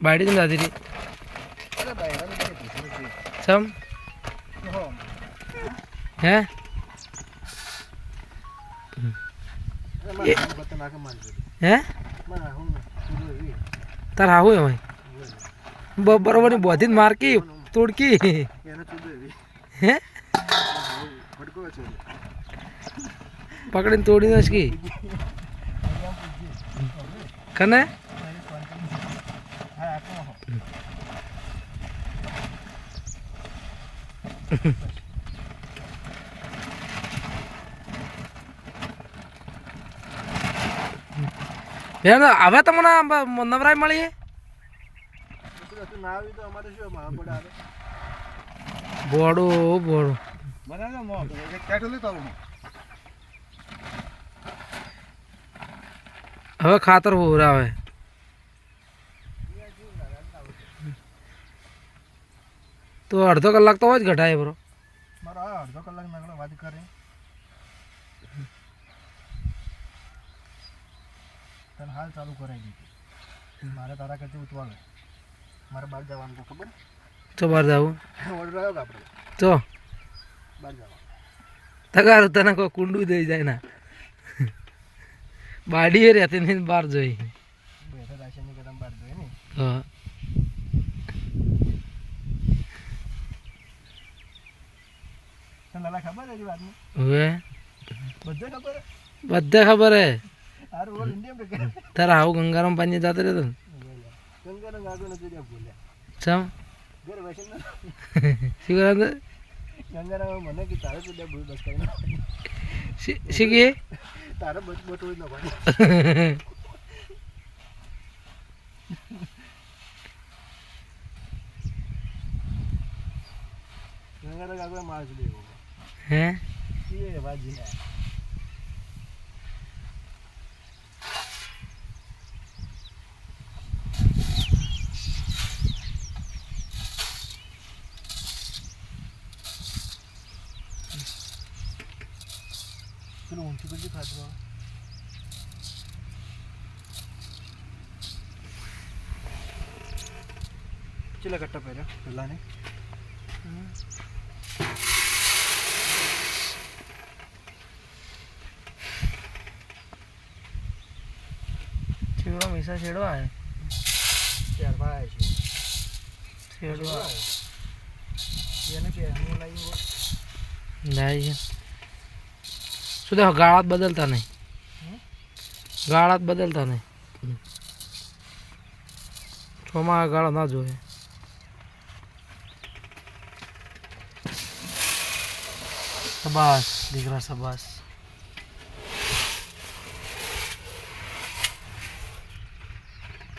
બાડી ને દાદી સમ હે હે તાર આવું એમ બરોબર ની બોધી મારકી તોડકી હે પકડીને તોડી દઈશ કી કને હવે તમને નવરાય મળી બોડું બોડું હવે ખાતર હોરાવે તો અડધો કલાક તો જ ઘટાય બરો મારા અડધો કલાક નાગડા વાત કરે તને હાલ ચાલુ કરાવી દીધી મારે તારા કરતી ઉતવાવે મારે બહાર જવાનું તો ખબર તો બહાર જવું ઓર્ડર આવ્યો આપણે તો બહાર જવાનું તગારું તને કોઈ કુંડું દઈ જાય ના બાડીએ રહેતી નહીં બહાર જોઈ બેઠા રાશિની કદમ બહાર જોઈએ ને હા તને લાલા ખબર છે વાતની હવે બધે ખબર બધે ખબર હે હારું ઓલ ઇન્ડિયમ કે તારા આવું ગંગારામ પાણી જતો રહેતો ને ગંગાનો ગાગો નથી રહ્યા ભૂલ્યા ચમ ઘર વેશન શું કરે ગંગારામ મને કે તારે તો ભૂલ બસ કરીને શીખીએ તારે બસ બટોઈ ન ભાઈ ગંગારામ ગાગો માર જ લેવો હે એ વાજી चलो ऊंची कर दी खाद चला कट्टा पहले पहला ने છેડો મિસા છેડો આય चार भाई છે છેડો એને કે હું લાવી નહીં શું દેખો ગાળાત બદલતા નહીં ગાળાત બદલતા નહીં છોમાં ગાળો ના જોઈએ સબાસ દીકરા સબાસ